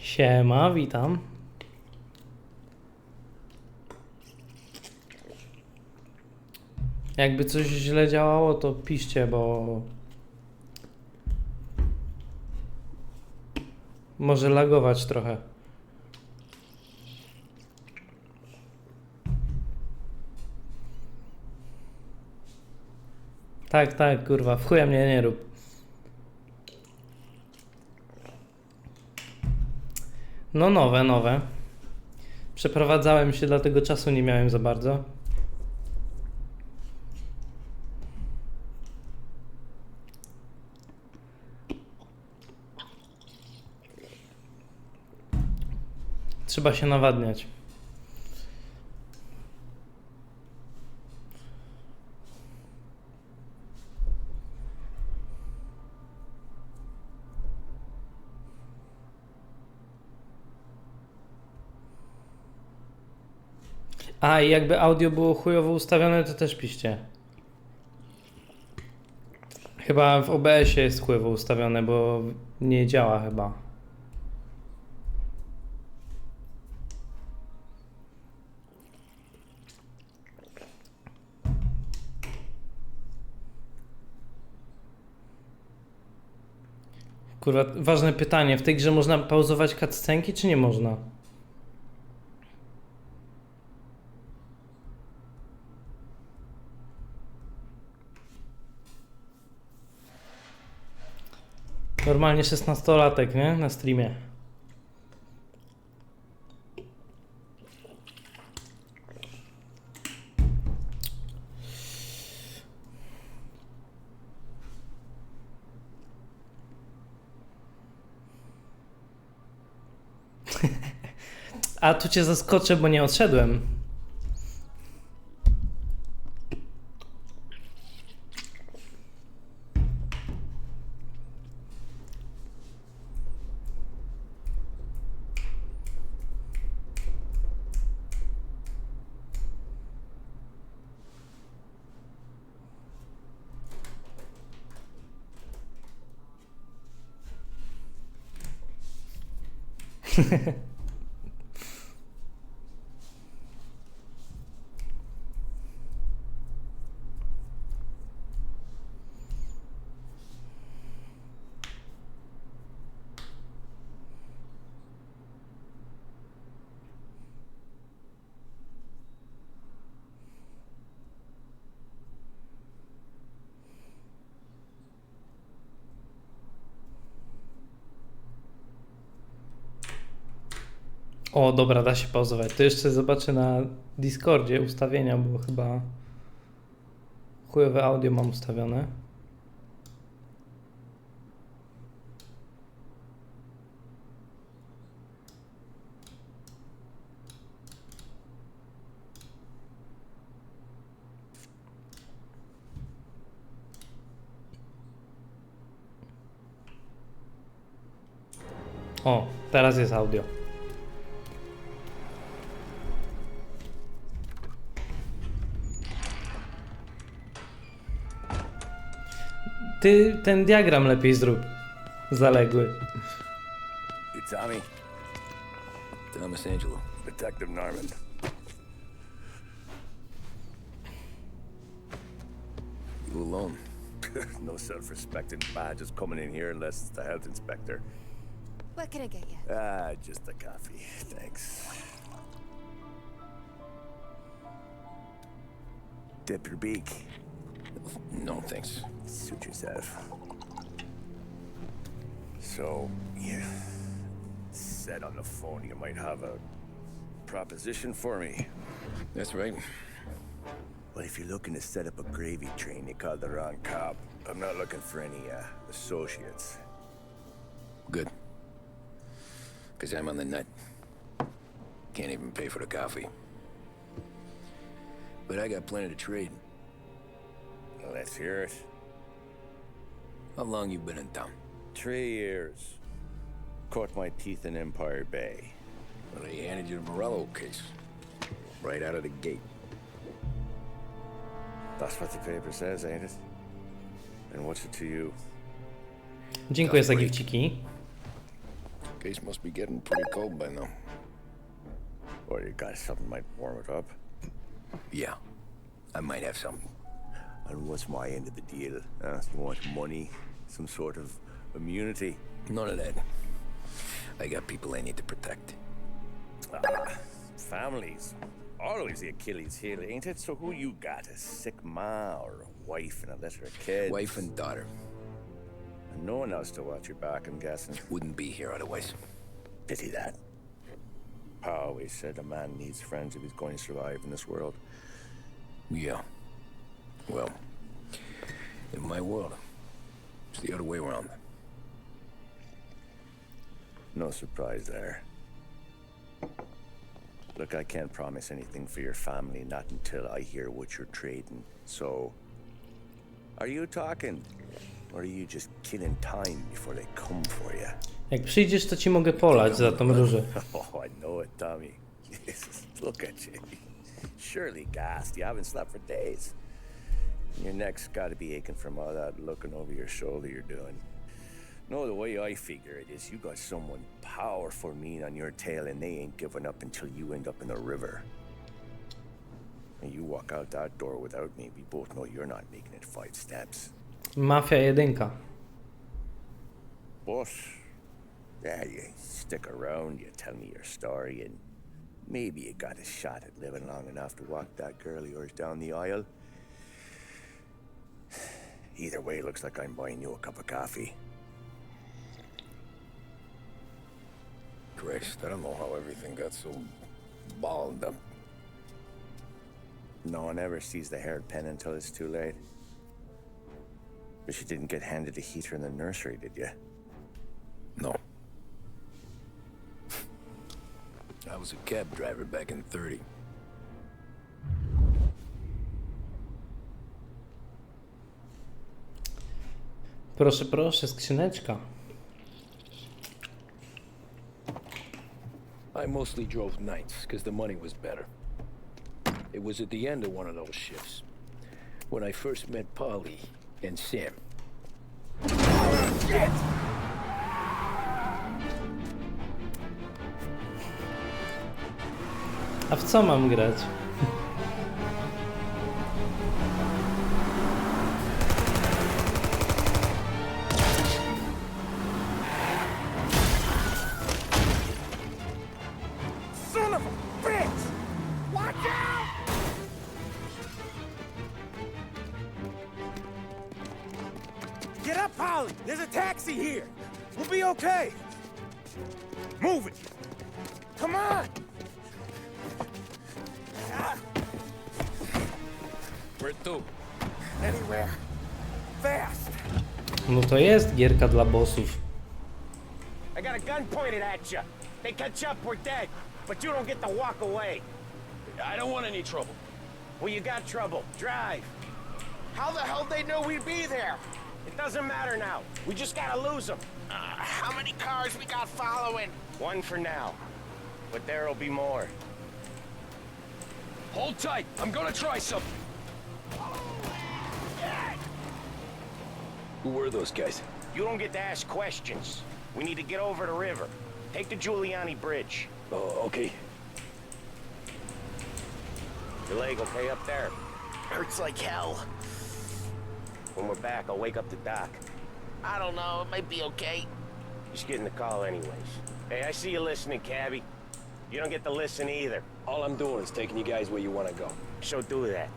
Siema, witam. Jakby coś źle działało, to piszcie, bo może lagować trochę. Tak, tak, kurwa, w chuja mnie nie rób. No nowe. Przeprowadzałem się, dlatego czasu nie miałem za bardzo. Trzeba się nawadniać. A, i jakby audio było chujowo ustawione, to też piszcie. Chyba w OBS-ie jest chujowo ustawione, bo nie działa chyba. Kurwa, ważne pytanie. W tej grze można pauzować cutscenki, czy nie można? Normalnie 16-latek, nie? Na streamie. A tu cię zaskoczę, bo nie odszedłem. O, dobra, da się pauzować. To jeszcze zobaczę na Discordzie ustawienia, bo chyba chujowe audio mam ustawione. O, teraz jest audio. Ty ten diagram lepiej zrób. Zaległy. You Tommy? Thomas Angelo. Detective Norman. You alone? No self-respecting badges coming in here unless it's the health inspector. What can I get you? Just a coffee. Thanks. Dip your beak. No, thanks. Suit yourself. So, you said on the phone you might have a proposition for me. That's right. Well, if you're looking to set up a gravy train, you called the wrong cop. I'm not looking for any, associates. Good. Because I'm on the nut. Can't even pay for the coffee. But I got plenty to trade. Let's hear it. How long you been in town? 3 years. Caught my teeth in Empire Bay. Well, they handed you the Morello case. Right out of the gate. That's what the paper says, ain't it? And what's it to you? Dziękuję za gifciki. Case must be getting pretty cold by now. Or you got something might warm it up. Yeah, I might have something. And what's my end of the deal? You want money? Some sort of immunity? None of that. I got people I need to protect. Families. Always the Achilles heel, ain't it? So who you got? A sick ma or a wife and a litter of kids? Wife and daughter. And no one else to watch your back, I'm guessing. Wouldn't be here otherwise. Pity that. Pa always said a man needs friends if he's going to survive in this world. Yeah. Well, in my world, it's the other way around. No surprise there. Look, I can't promise anything for your family, not until I hear what you're trading. So, are you talking? Or are you just killing time before they come for you? Jak przyjdziesz, to ci mogę polać za tą różę. Oh, I know it, Tommy. Jesus, look at you. Surely gassed. You haven't slept for days. Your neck's got to be aching from all that looking over your shoulder you're doing. No, the way I figure it is you got someone powerful mean on your tail and they ain't giving up until you end up in the river. And you walk out that door without me, we both know you're not making it 5 steps. Mafia Jedynka. But, yeah, you stick around, you tell me your story, and maybe you got a shot at living long enough to walk that girl of yours down the aisle. Either way, looks like I'm buying you a cup of coffee. Christ, I don't know how everything got so balled up. No one ever sees the haired pen until it's too late. But you didn't get handed a heater in the nursery, did you? No. I was a cab driver back in 30. Proszę, proszę, skrzyneczka. I mostly drove nights because the money was better. It was at the end of one of those shifts when I first met Polly and Sam. Shit! A w co mam grać? Son of a bitch! Watch out! Get up, Polly! There's a taxi here! We'll be okay! Move it! Come on! Where to? Anywhere. Fast! No to jest gierka dla bossów. I got a gun pointed at you. They catch up, we're dead. But you don't get to walk away. I don't want any trouble. Well, you got trouble. Drive. How the hell they knew we'd be there? It doesn't matter now. We just gotta lose them. How many cars we got following? One for now. But there'll be more. Hold tight. I'm gonna try something. Who were those guys? You don't get to ask questions. We need to get over the river. Take the Giuliani Bridge. Oh, okay. Your leg okay up there? Hurts like hell. When we're back, I'll wake up the doc. I don't know, it might be okay. Just getting the call anyways. Hey, I see you listening, cabbie. You don't get to listen either. All I'm doing is taking you guys where you want to go. So do that.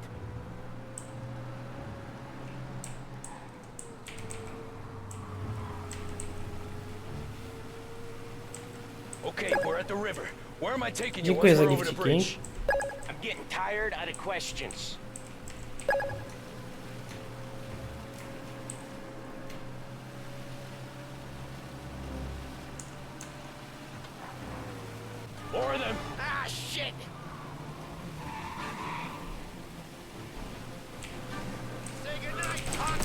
Okay, we're at the river. Where am I taking you Dziękuję once za we're over the gifciki. bridge? I'm getting tired out of questions. More of them. Ah, shit! Say goodnight, Huck!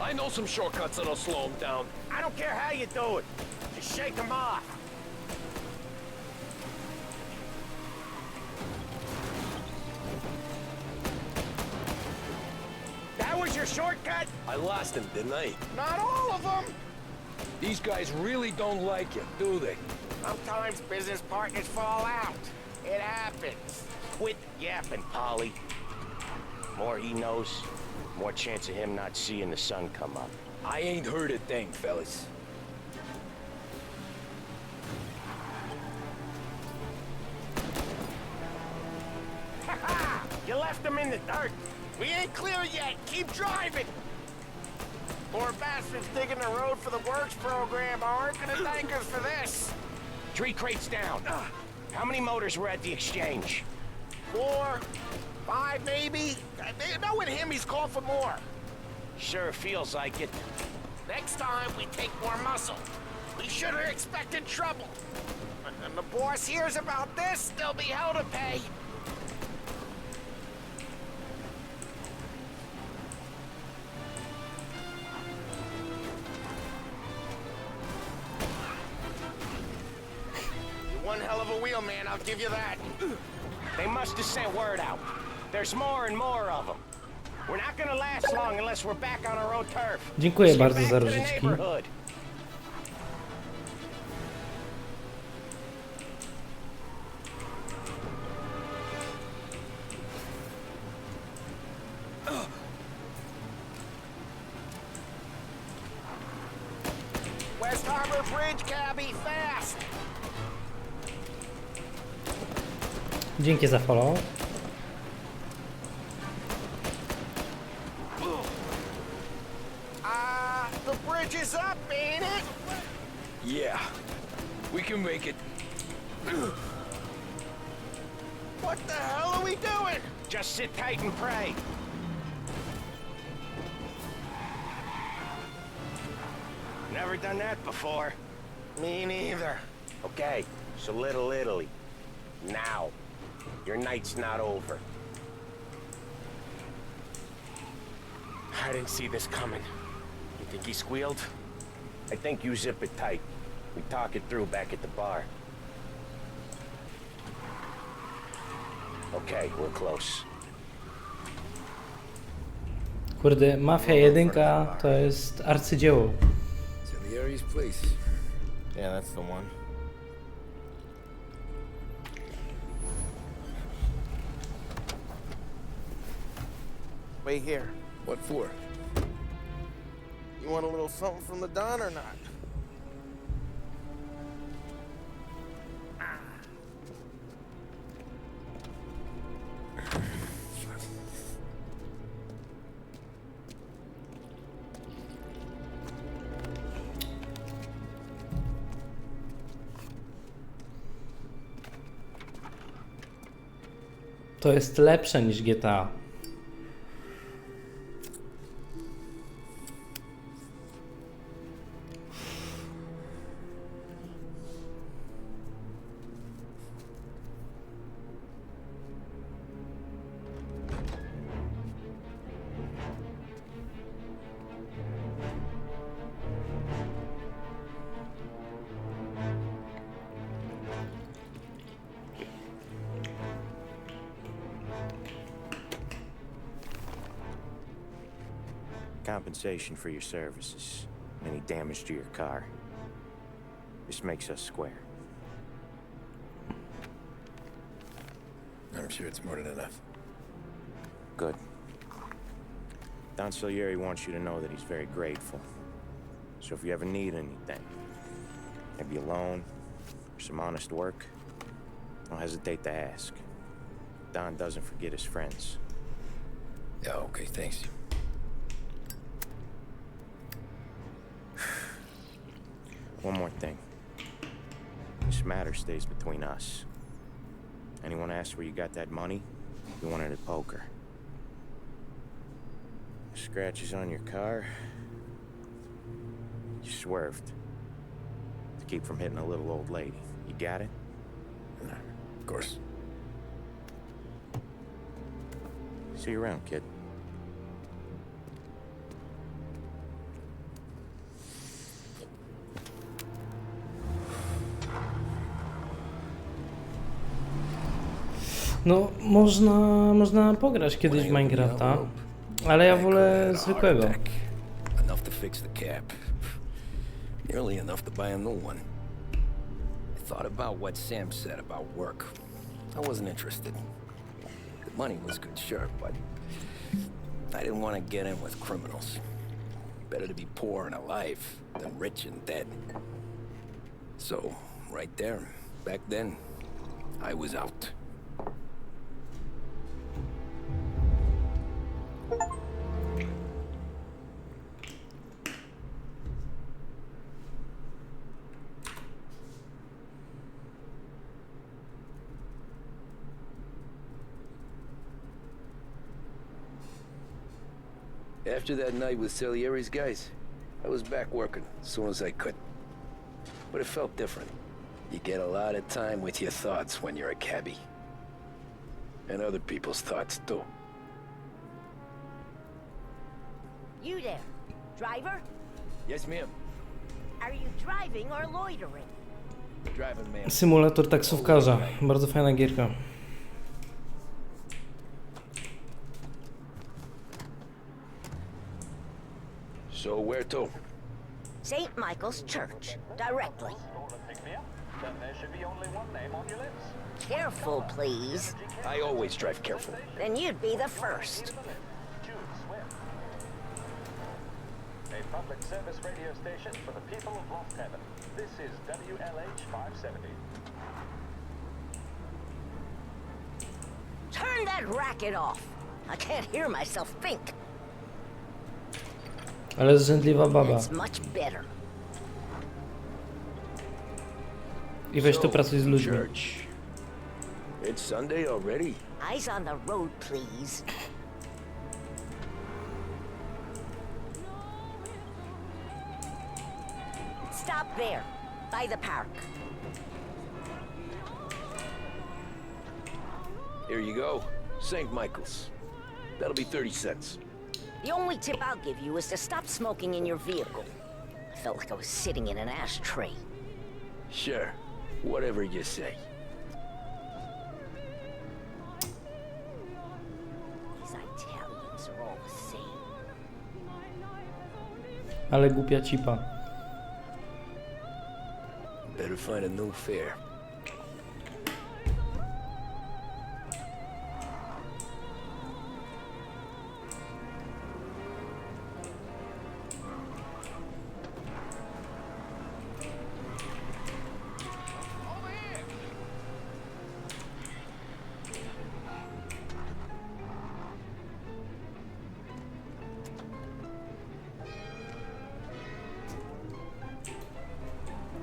I know some shortcuts that'll slow them down. I don't care how you do it. Just shake them off. That was your shortcut? I lost him, didn't I? Not all of them! These guys really don't like you, do they? Sometimes business partners fall out. It happens. Quit yapping, Polly. More he knows, more chance of him not seeing the sun come up. I ain't heard a thing, fellas. You left him in the dirt. We ain't clear yet. Keep driving. Poor bastards digging the road for the works program aren't gonna thank us for this. 3 crates down. How many motors were at the exchange? 4, 5 maybe? Knowing him, he's called for more. Sure feels like it. Next time, we take more muscle. We should have expected trouble. And the boss hears about this, there'll be hell to pay. One hell of a wheel, man, I'll give you that. They must have sent word out. There's more and more of them. We're not gonna last long unless we're back on our own turf. Dziękuję Let's get bardzo back za to the różyczki. neighborhood. West Harbor Bridge, cabbie, fast. Dzięki za follow. The bridge is up, ain't it? Yeah, we can make it. What the hell are we doing? Just sit tight and pray. Never done that before. Me neither. Okay, so Little Italy. Now. Your night's not over. I didn't see this coming. You think he squealed? I think you zip it tight. We talk it through back at the bar. Okay, we're close. Kurde, Mafia 1 to jest arcydzieło. Salieri's place. Yeah, that's the one. Wait here. What for? You want a little something from the Don or not? To jest lepsze niż GTA. Compensation for your services. Any damage to your car. This makes us square. I'm sure it's more than enough. Good. Don Salieri wants you to know that he's very grateful. So if you ever need anything, maybe a loan or some honest work, don't hesitate to ask. Don doesn't forget his friends. Yeah, okay, thanks. One more thing. This matter stays between us. Anyone asks where you got that money, you won it at poker. Scratches on your car, you swerved. To keep from hitting a little old lady. You got it? Of course. See you around, kid. No, można pograć kiedyś w Minecrafta, ale ja wolę zwykłego. Enough to fix the cap. Nearly enough to buy a new one. I thought about what Sam said about work. I wasn't interested. The money was good, sure, but I didn't want to get in with criminals. Better to be poor and alive than rich and dead. So, right there, back then, I was out. After that night with Salieri's guys, I was back working as soon as I could. But it felt different. You get a lot of time with your thoughts when you're a cabbie. And other people's thoughts, too. You there, driver? Yes, ma'am. Are you driving or loitering? Driving, ma'am. Symulator taksówkarza. Bardzo fajna gierka. So where to? St. Michael's Church, directly. Then there should be only one name on your lips. Careful, please. I always drive careful. Then you'd be the first. Choose Swift. A public service radio station for the people of Lost Heaven. This is WLH 570. Turn that racket off. I can't hear myself think. Ale zrzędliwa baba. That's much better. I weź tu pracuj z ludźmi. Church. It's Sunday already? Eyes on the road, please. Stop there, by the park. Here you go. St. Michael's. That'll be 30 cents. The only tip I'll give you is to stop smoking in your vehicle. I felt like I was sitting in an ashtray. Sure. Whatever you say. These Italians are all the same. Ale głupia cipa. Better find a new fare.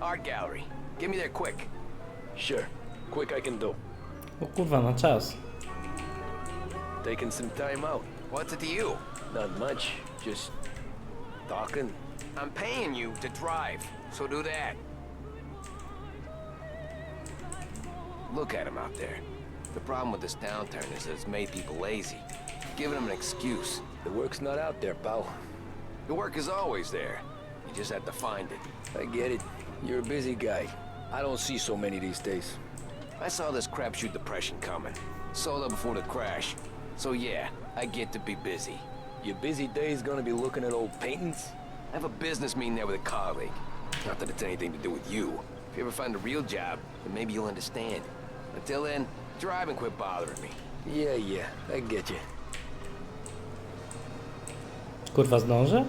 Art gallery. Get me there quick. Sure. Quick I can do. O kurwa, na czas. Taking some time out. What's it to you? Not much. Just talking. I'm paying you to drive, so do that. Look at him out there. The problem with this downturn is that it's made people lazy, giving them an excuse. The work's not out there, pal. The work is always there. You just have to find it. I get it. You're a busy guy. I don't see so many these days. I saw this crapshoot depression coming. Sold up before the crash. So yeah, I get to be busy. Your busy day's gonna be looking at old paintings? I have a business meeting there with a colleague. Not that it's anything to do with you. If you ever find a real job, then maybe you'll understand. Until then, drive and quit bothering me. Yeah, I get you. Kurwa, zdążę?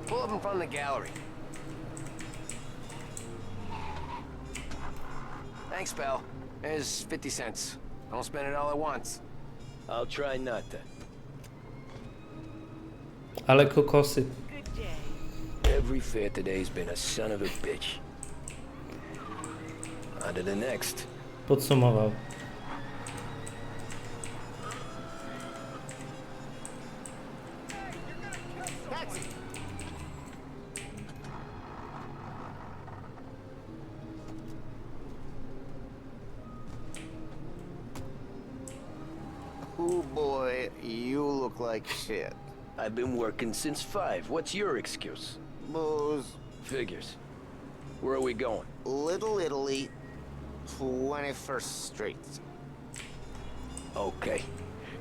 Pull up in front of the gallery. Thanks, pal. There's 50 cents. Don't spend it all at once. I'll try not to. Ale kokosy. Every fair today's been a son of a bitch. On to the next. Podsumował. Taxi. Oh boy, you look like shit. I've been working since 5. What's your excuse? Booze, Figures. Where are we going? Little Italy, 21st Street. Okay.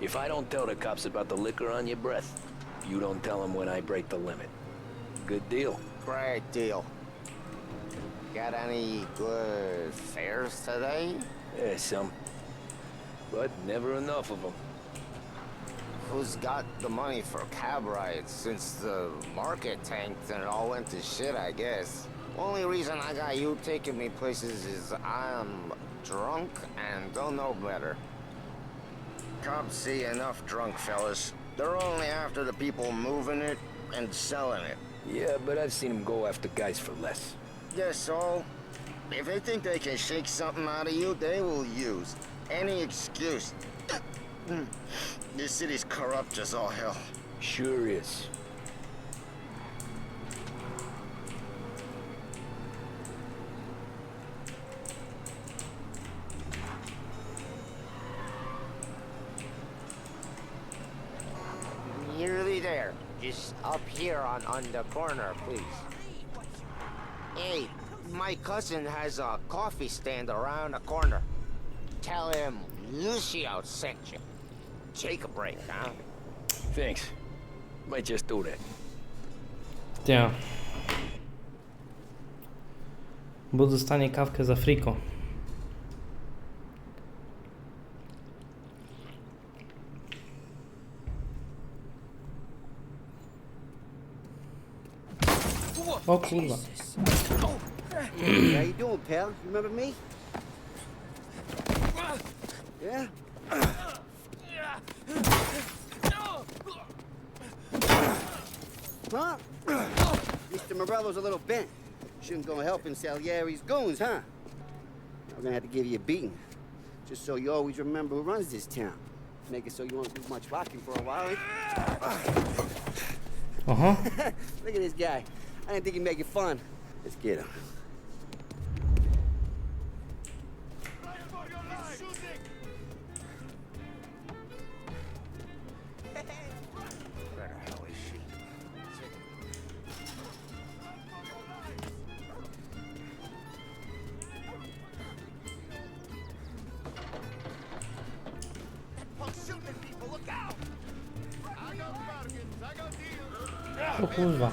If I don't tell the cops about the liquor on your breath, you don't tell him when I break the limit. Good deal. Great deal. Got any good fares today? Yeah, some. But never enough of them. Who's got the money for cab rides since the market tanked and it all went to shit, I guess? Only reason I got you taking me places is I'm drunk and don't know better. Cops see enough drunk fellas. They're only after the people moving it and selling it. Yeah, but I've seen him go after guys for less. Yes, so if they think they can shake something out of you, they will use any excuse. This city's corrupt as all hell. Sure is. Nearly there. Just up here on the corner, please. Hey, my cousin has a coffee stand around the corner. Tell him Lucio sent you. Take a break, huh? Thanks. Might just do that. Ja. Bo dostanie kawkę za friko. O kurwa. How you doing, pal? You remember me? Yeah? Huh? Mr. Morello's a little bent. Shouldn't go helping Salieri's goons, huh? I'm gonna have to give you a beating. Just so you always remember who runs this town. Make it so you won't do much rocking for a while. Aha. Look at this guy. I didn't think he'd make it fun. Let's get him. Where the hell is she? O kurwa.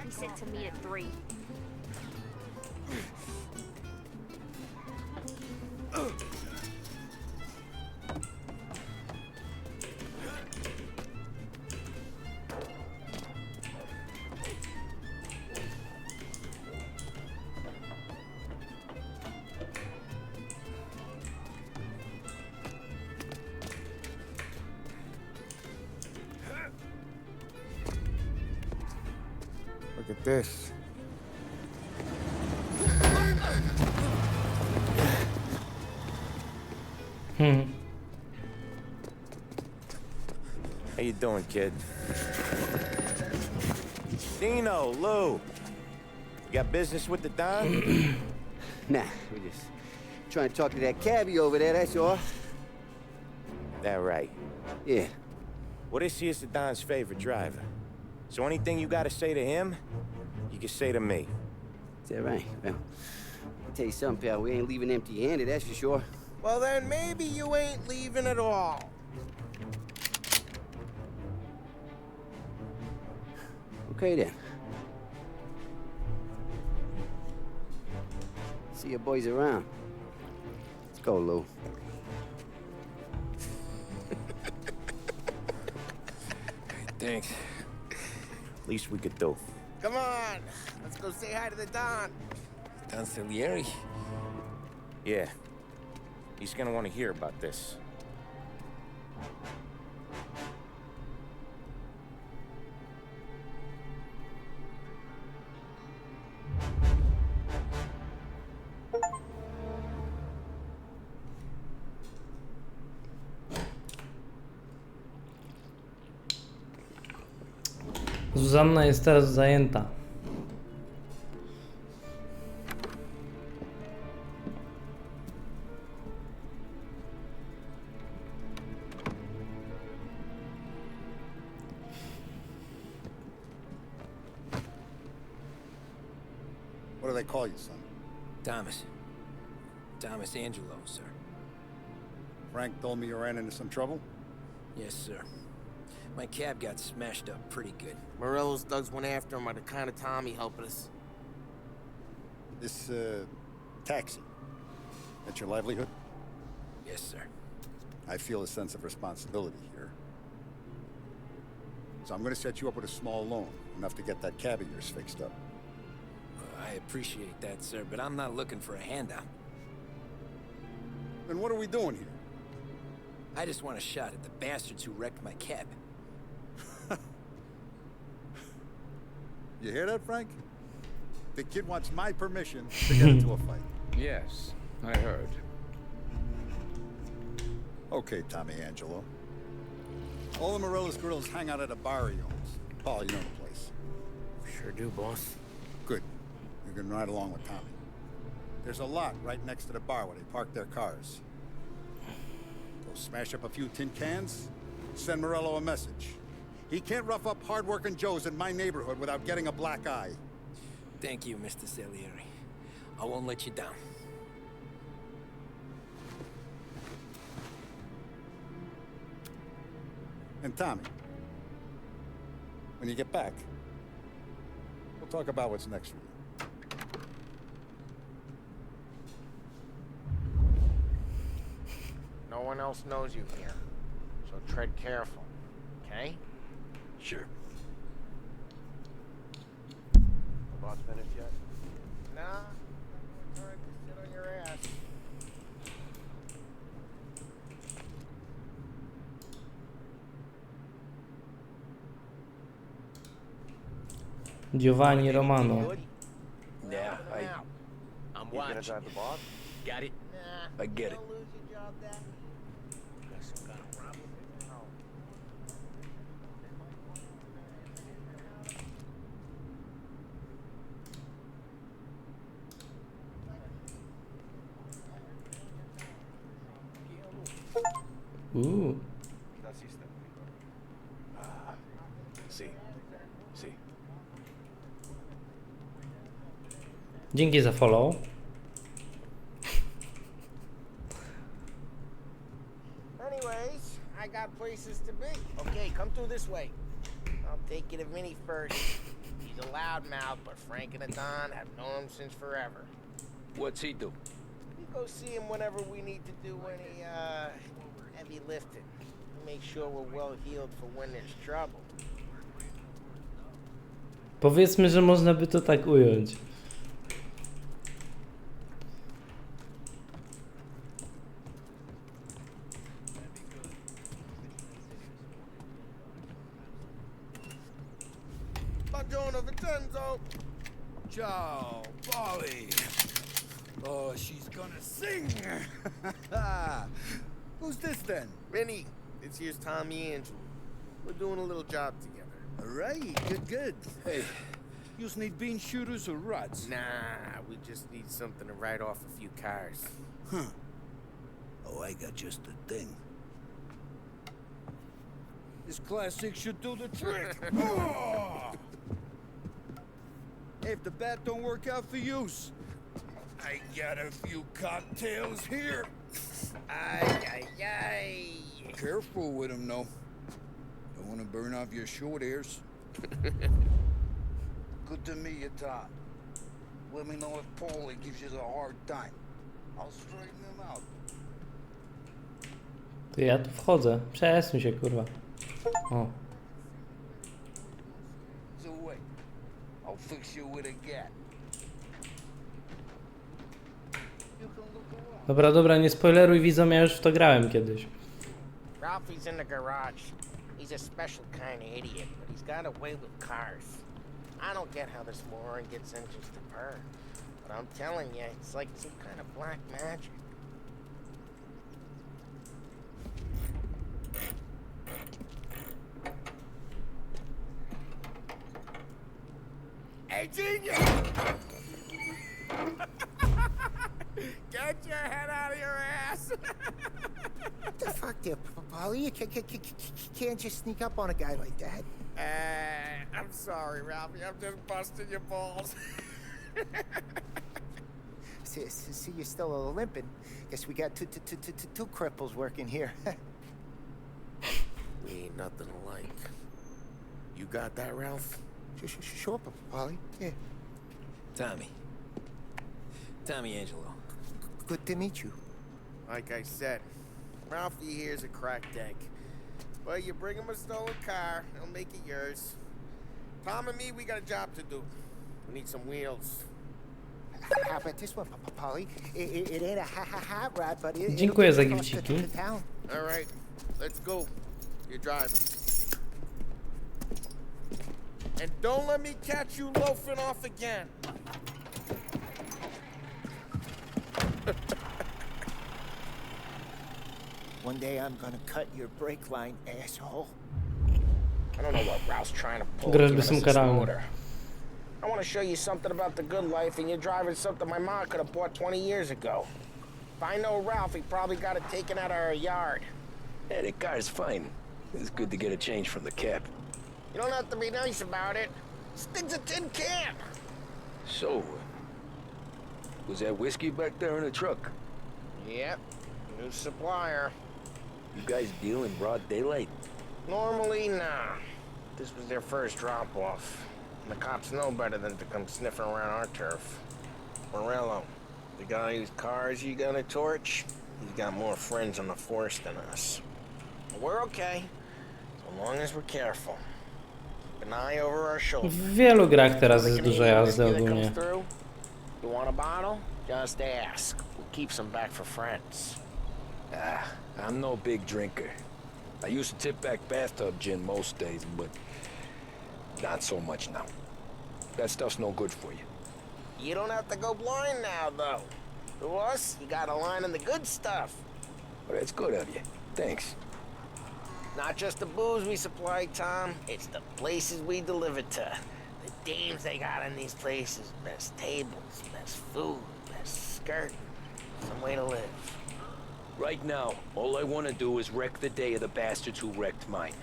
He said to meet at 3. Look at this. How you doing, kid? Dino, Lou. You got business with the Don? Nah, we're just trying to talk to that cabbie over there, that's all. That right. Yeah. Well, this here's the Don's favorite driver. So anything you gotta say to him, you can say to me. Is that right? Well, I'll tell you something, pal. We ain't leaving empty-handed, that's for sure. Well, then maybe you ain't leaving at all. Okay, then. See your boys around. Let's go, Lou. Thanks. Least we could do. Come on, let's go say hi to the Don. Don Salieri? Yeah, he's gonna want to hear about this. Zuzanna jest teraz zajęta. What do they call you, son? Thomas. Thomas Angelo, sir. Frank told me you ran into some trouble? Yes, sir. My cab got smashed up pretty good. Morello's thugs went after him by the kind of Tommy helping us. This, taxi. That's your livelihood? Yes, sir. I feel a sense of responsibility here. So I'm gonna set you up with a small loan, enough to get that cab of yours fixed up. I appreciate that, sir, but I'm not looking for a handout. Then what are we doing here? I just want a shot at the bastards who wrecked my cab. You hear that, Frank? The kid wants my permission to get into a fight. Yes, I heard. Okay, Tommy Angelo. All the Morello's girls hang out at a bar he owns. Paul, you know the place. Sure do, boss. Good. You can ride along with Tommy. There's a lot right next to the bar where they park their cars. Go smash up a few tin cans, send Morello a message. He can't rough up hard-working Joes in my neighborhood without getting a black eye. Thank you, Mr. Salieri. I won't let you down. And Tommy, when you get back, we'll talk about what's next for you. No one else knows you here, so tread careful, okay? Sure. The boss finished yet? Nah, all right, just sit on your ass. Giovanni Romano. Yeah, I'm You gonna watching. drive the boss? Got it. Nah, I get it. don't lose your job, Dad. Got some kind of problem. No. Uuu. See. See. Dzięki za follow. Anyways, I got places to be. Okay, come through this way. I'll take you to Vinny first. He's a loudmouth, but Frank and the Don have known him since forever. What's he do? We go see him whenever we need to do any, heavy lifting. Make sure we're well healed for when there's trouble. Powiedzmy, że można by to tak ująć. Madonna Vincenzo! Ciao, Polly. Oh, she's gonna sing. Who's this then? Vinny, this here's Tommy Angelo. We're doing a little job together. All right, good, good. Hey, you need bean shooters or rods? Nah, we just need something to write off a few cars. Huh. Oh, I got just the thing. This classic should do the trick. Oh! If the bat don't work out for use, I got a few cocktails here. Ay, ay, ay. Careful with them, though. Don't want to burn off your short hairs. Good to meet you, Tom. Let me know if Paulie gives you the hard time. I'll straighten him out. To ja tu wchodzę. Przesuń się, kurwa. O. So wait, I'll fix you with a gat. You can look around. Dobra, nie spoileruj widzom, ja już w to grałem kiedyś. Ralphie's in the garage. He's a special kind of idiot, but he's got a way with cars. I don't get how this moron gets engines to purr. But I'm telling you, it's like some kind of black magic. Hey, genius! Get your head out of your ass! What the fuck there, Polly? You can't just sneak up on a guy like that. I'm sorry, Ralphie. I'm just busting your balls. See, you're still limping. Guess we got two cripples working here. We ain't nothing alike. You got that, Ralph? Sure, Polly. Yeah. Tommy Angelo. Good to meet you. Like I said, Ralphie here's a cracked egg. But you bring him a stolen car, he'll make it yours. Tom and me, we got a job to do. We need some wheels. How about this one, Polly? It ain't a hot rod, but it. Dziękuję za gifciki. All right, let's go. You're driving. And don't let me catch you loafing off again. One day I'm gonna cut your brake line, asshole. I don't know what Ralph's trying to pull. Groźby są karalne. I want to show you something about the good life, and you're driving something my mom could have bought 20 years ago. If I know Ralph, he probably got it taken out of our yard. Yeah, the car's fine. It's good to get a change from the cab. You don't have to be nice about it. This thing's a tin can. So, was that whiskey back there in the truck? Yep, new supplier. You guys deal in broad daylight? Normally, nah. This was their first drop-off. The cops know better than to come sniffing around our turf. Morello, the guy whose cars you gonna torch, he's got more friends on the force than us. But we're okay, so long as we're careful. Keep an eye over our shoulder. W wielu grach teraz jest dużo jazdy ogólnie. You want a bottle? Just ask. We'll keep some back for friends. I'm no big drinker. I used to tip back bathtub gin most days, but not so much now. That stuff's no good for you. You don't have to go blind now, though. To us, you got a line on the good stuff. Well, that's good of you. Thanks. Not just the booze we supply, Tom. It's the places we deliver to. The dames they got in these places. Best tables, best food, best skirt. Some way to live. Right now, all I want to do is wreck the day of the bastards who wrecked mine.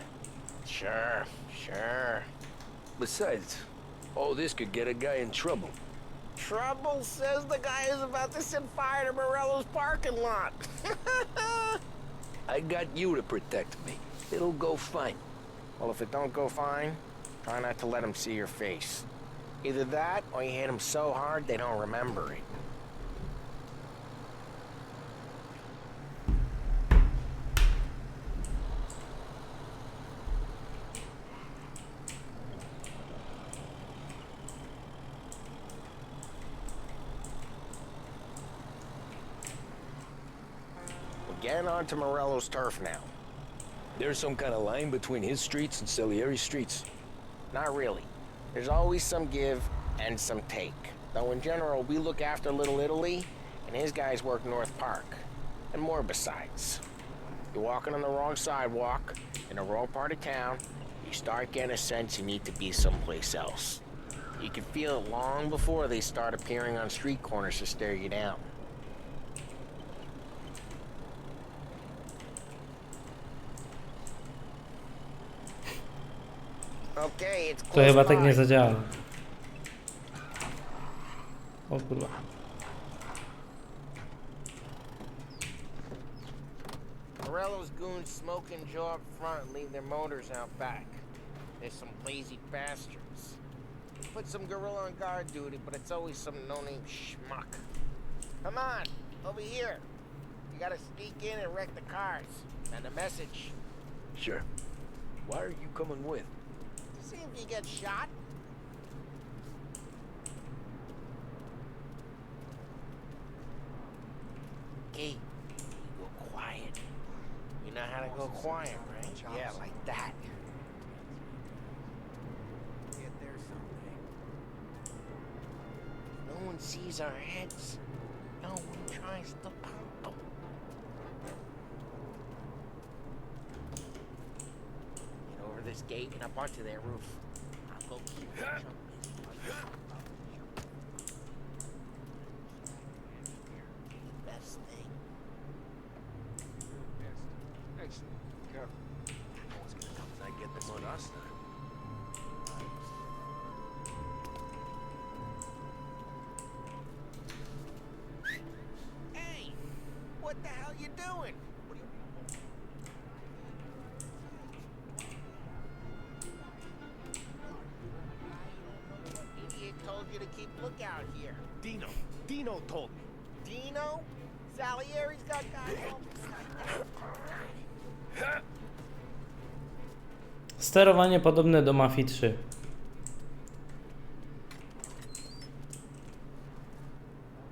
Sure. Besides, all this could get a guy in trouble. Trouble, says the guy who's about to set fire to Morello's parking lot. I got you to protect me. It'll go fine. Well, if it don't go fine, try not to let them see your face. Either that, or you hit them so hard they don't remember it. Getting onto Morello's turf now. There's some kind of line between his streets and Salieri's streets? Not really. There's always some give and some take. Though in general, we look after Little Italy, and his guys work North Park. And more besides. You're walking on the wrong sidewalk, in the wrong part of town, you start getting a sense you need to be someplace else. You can feel it long before they start appearing on street corners to stare you down. Okay, it's To close chyba tak by. nie zadziała. O kurwa. Morello's goons smoke and jaw up front and leave their motors out back. There's some lazy bastards. We put some gorilla on guard duty, but it's always some no-name schmuck. Come on, over here. You gotta sneak in and wreck the cars. And a message. Sure. Why are you coming with? To see if you get shot. Okay, you go quiet. You know how to go quiet, right? Yeah, like that. No one sees our heads. No one tries to pop them. Get over this gate and up onto their roof. I'll go keep watch on this. Best thing. I get them on us now. Hey, what the hell you doing? you to keep lookout here. Dino told me. Dino? Salieri's got guys all Sterowanie podobne do Mafii 3.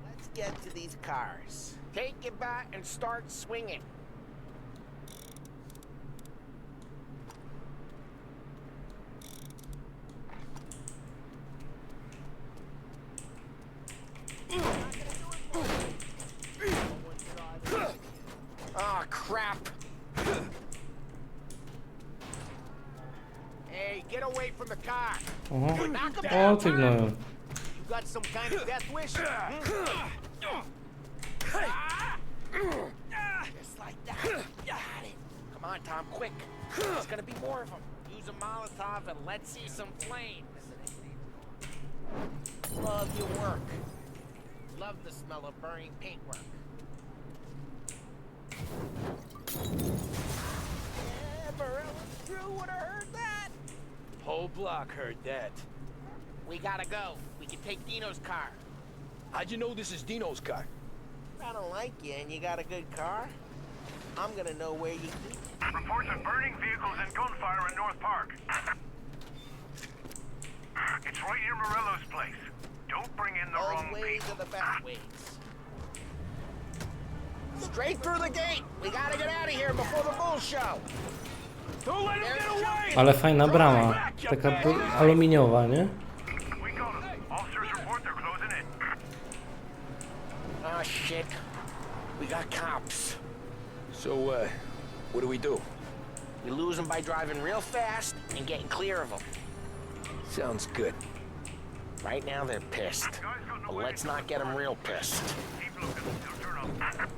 Let's get to these cars. Take your bat and start swinging. Oh, crap. Hey, get away from the car. Oho. Knock him O, down. ty gnoju. You got some kind of death wish? Just like that. Got it. Come on, Tom, quick. There's gonna be more of them. Use a Molotov and let's see some flames. Love your work. Love the smell of burning paintwork. Yeah, Morella's crew would have heard that. Whole block heard that. We gotta go. We can take Dino's car. How'd you know this is Dino's car? I don't like you and you got a good car. I'm gonna know where you keep it. Reports of burning vehicles and gunfire in North Park. It's right near Morello's place. Don't bring in the wrong Those ways people. are the best ways. Straight through the gate. We gotta get out of here before the bull show. Don't let him get away! Ale fajna brama. Taka aluminiowa, nie? We got him. Officers report they're closing in. Oh shit. We got cops. So, what do we do? We lose them by driving real fast and getting clear of them. Sounds good. Right now they're pissed. But let's not get them real pissed. Keep looking. They'll turn up.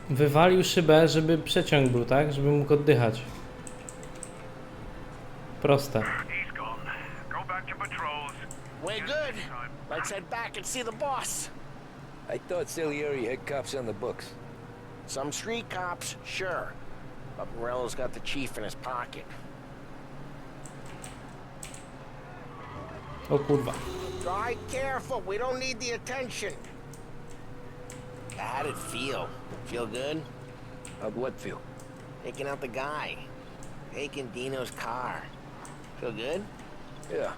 Wywalił szybę, żeby przeciąg był, tak? Żeby mógł oddychać. Proste. He's gone. Go back to patrols. We're good. Let's head back and see the boss. I thought Salieri had cops on the books. Some street cops, sure. But Morello's got the chief in his pocket. O kurwa. Drive careful. We don't need the attention. How'd it feel? Feel good? How'd what feel? Taking out the guy. Taking Dino's car. Feel good? Yeah,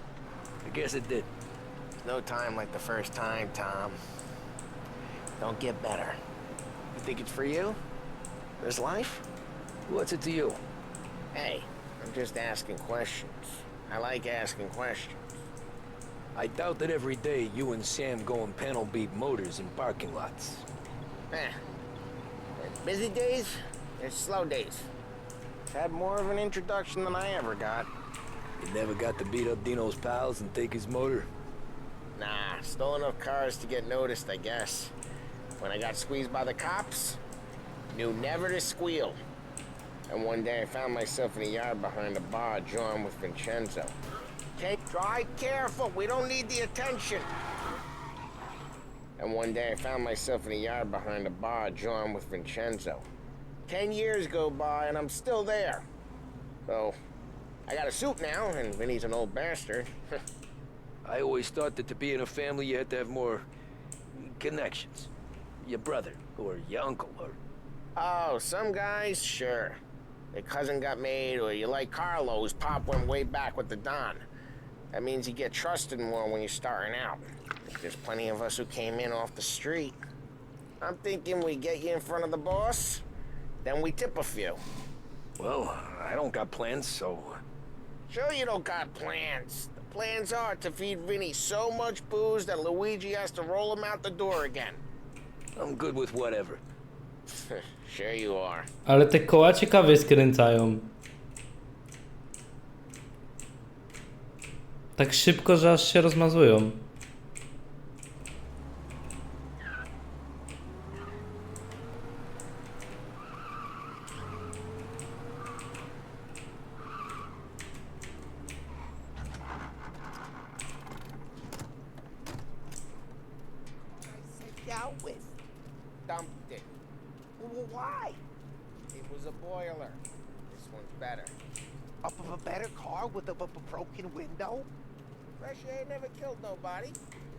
I guess it did. No time like the first time, Tom. Don't get better. You think it's for you? This life? What's it to you? Hey, I'm just asking questions. I like asking questions. I doubt that every day you and Sam go and panel beat motors in parking lots. There's busy days, there's slow days. Had more of an introduction than I ever got. You never got to beat up Dino's pals and take his motor? Nah, stole enough cars to get noticed, I guess. When I got squeezed by the cops, knew never to squeal. And one day I found myself in a yard behind a bar drawn with Vincenzo. Drive careful, we don't need the attention. And one day I found myself in a yard behind a bar drawn with Vincenzo. 10 years go by and I'm still there. So, I got a suit now, and Vinny's an old bastard. I always thought that to be in a family you had to have more connections. Your brother, or your uncle, or... Oh, some guys, sure. Their cousin got made, or you like Carlo's, Pop went way back with the Don. That means you get trusted more when you're starting out. There's plenty of us who came in off the street. I'm thinking we get you in front of the boss, then we tip a few. Well, I don't got plans, so... Sure you don't got plans. The plans are to feed Vinny so much booze that Luigi has to roll him out the door again. I'm good with whatever. Sure you are. Ale te koła ciekawie skręcają. Tak szybko, że aż się rozmazują. out with. Dumped it. Why? It was a boiler. This one's better. A better car with a broken window? Fresh air never killed nobody.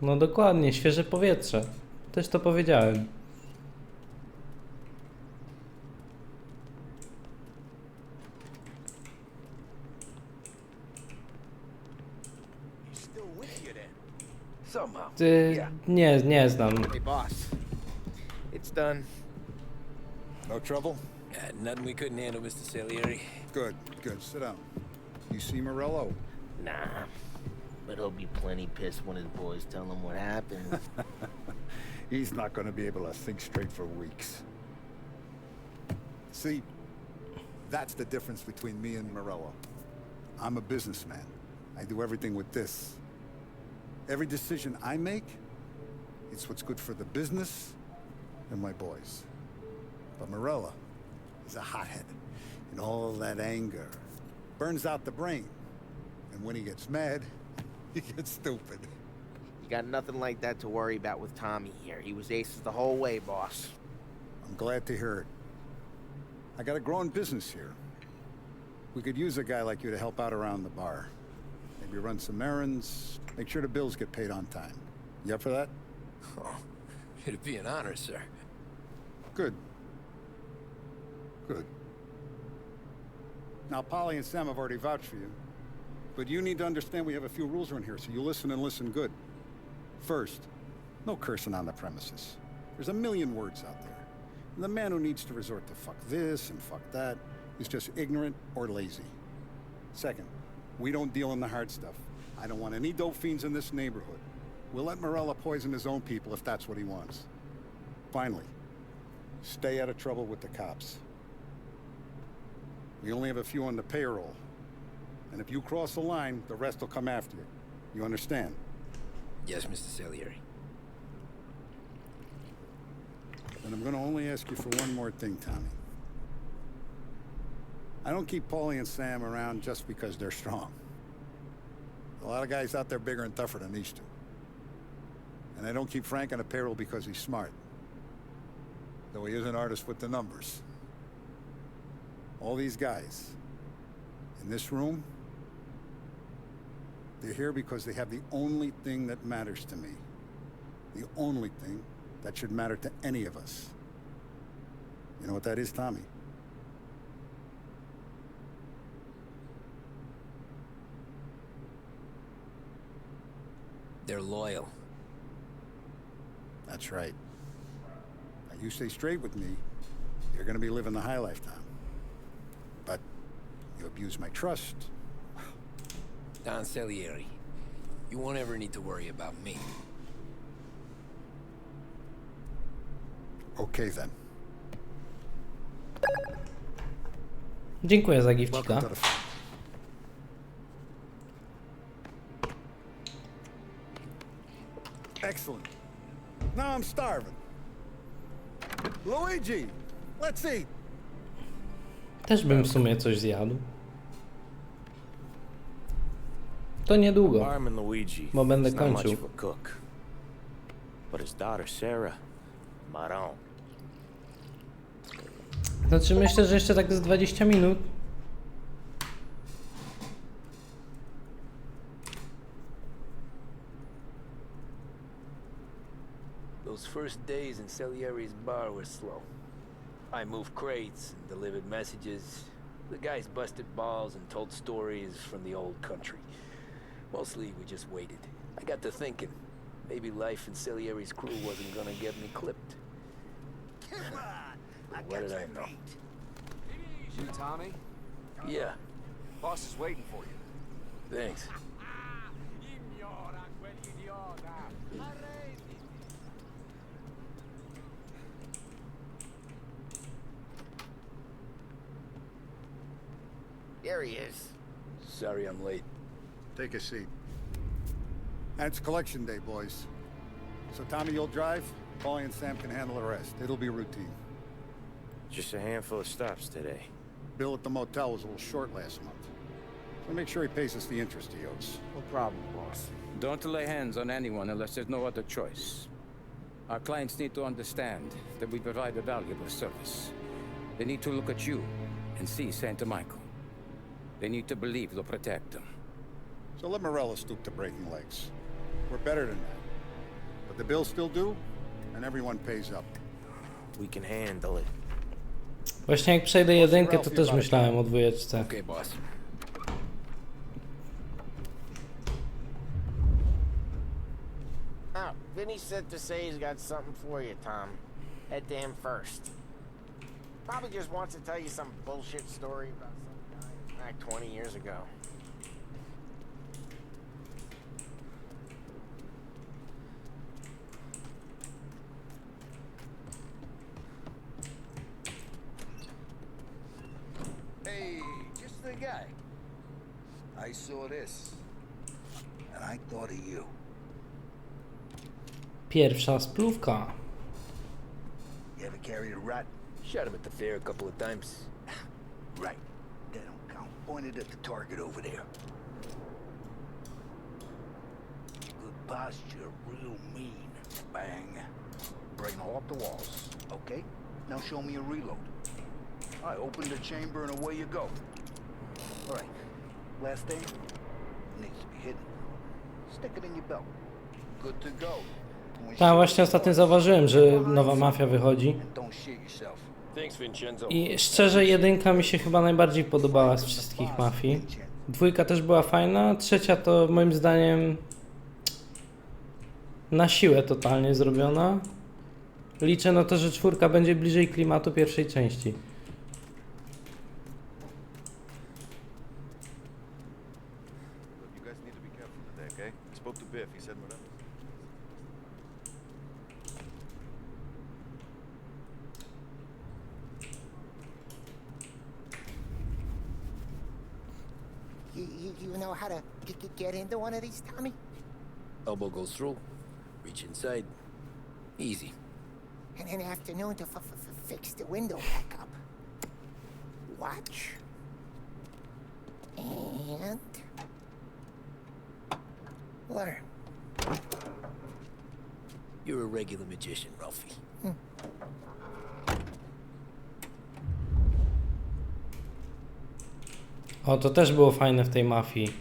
No dokładnie, świeże powietrze. Też to powiedziałem. He's still with you then. Somehow. Ty, nie znam. Hey boss. It's done. No trouble? Nothing we couldn't handle, Mr. Salieri. Good, good. Sit down. You see Morello? Nah. But he'll be plenty pissed when his boys tell him what happened. He's not going to be able to think straight for weeks. See, that's the difference between me and Morello. I'm a businessman. I do everything with this. Every decision I make, it's what's good for the business and my boys. But Morello is a hothead, and all that anger burns out the brain. And when he gets mad, he gets stupid. You got nothing like that to worry about with Tommy here. He was aces the whole way, boss. I'm glad to hear it. I got a growing business here. We could use a guy like you to help out around the bar. Maybe run some errands, make sure the bills get paid on time. You up for that? Oh, it'd be an honor, sir. Good. Good. Now, Polly and Sam have already vouched for you. But you need to understand we have a few rules around here, so you listen and listen good. First, no cursing on the premises. There's a million words out there. And the man who needs to resort to fuck this and fuck that is just ignorant or lazy. Second, we don't deal in the hard stuff. I don't want any dope fiends in this neighborhood. We'll let Morello poison his own people if that's what he wants. Finally, stay out of trouble with the cops. We only have a few on the payroll. And if you cross the line, the rest will come after you. You understand? Yes, Mr. Salieri. And I'm gonna only ask you for one more thing, Tommy. I don't keep Paulie and Sam around just because they're strong. A lot of guys out there bigger and tougher than these two. And I don't keep Frank on a payroll because he's smart. Though he is an artist with the numbers. All these guys in this room, they're here because they have the only thing that matters to me. The only thing that should matter to any of us. You know what that is, Tommy? They're loyal. That's right. Now, you stay straight with me, you're gonna be living the high life, Tom. But you abuse my trust. Don Salieri, you won't ever need to worry about me. Okay then. Dziękuję za gifcika. Excellent. Now I'm starving. Luigi, let's eat. Też bym w sumie coś zjadł. To niedługo, Arm and Luigi. bo będę He's not much kończył. of a cook. But his daughter Sarah, Maron. Znaczy myślę, że jeszcze tak z 20 minut. Those first days in Salieri's bar were slow. I moved crates and delivered messages. The guys busted balls and told stories from the old country. Mostly we just waited. I got to thinking, maybe life in Salieri's crew wasn't gonna get me clipped. What did I know? You, Tommy? Yeah. Boss is waiting for you. Thanks. There he is. Sorry I'm late. Take a seat. And it's collection day, boys. So Tommy, you'll drive. Paulie and Sam can handle the rest. It'll be routine. Just a handful of stops today. Bill at the motel was a little short last month. So make sure he pays us the interest he owes. No problem, boss. Don't lay hands on anyone unless there's no other choice. Our clients need to understand that we provide a valuable service. They need to look at you and see Santa Michael. They need to believe you'll protect them. So let Morello stoop to breaking legs. We're better than that. But the bills still due, and everyone pays up. We can handle it. Właśnie jak przejdę jedynkę, to też myślałem o dwójeczce. Okay, boss. Oh, Vinny sent to say he's got something for you, Tom. Head to him first. Probably just wants to tell you some bullshit story about some guy back 20 years ago. Hey, just the guy. I saw this, and I thought of you. Pierwsza splówka. You ever carried a rat? Shot him at the fair a couple of times. Right. That don't count. Pointed at the target over there. Good posture, real mean. Bang. Brain all up the walls. Okay, now show me a reload. I open the chamber and away you go. All right, last thing needs to be hidden. Stick it in your belt. Good to go. Tak, właśnie ostatnio zauważyłem, że nowa Mafia wychodzi. Don't shit yourself. Thanks, Vincenzo. I szczerze jedynka mi się chyba najbardziej podobała z wszystkich mafii. Dwójka też była fajna, trzecia to moim zdaniem na siłę totalnie zrobiona. Liczę na to, że czwórka będzie bliżej klimatu pierwszej części. You guys need to be careful today, okay? I spoke to Biff. He said whatever. You know how to get into one of these, Tommy? Elbow goes through. Reach inside. Easy. And an afternoon to fix the window back up. Watch. And learn. You're a regular magician, Ralphie. O, to też było fajne w tej mafii,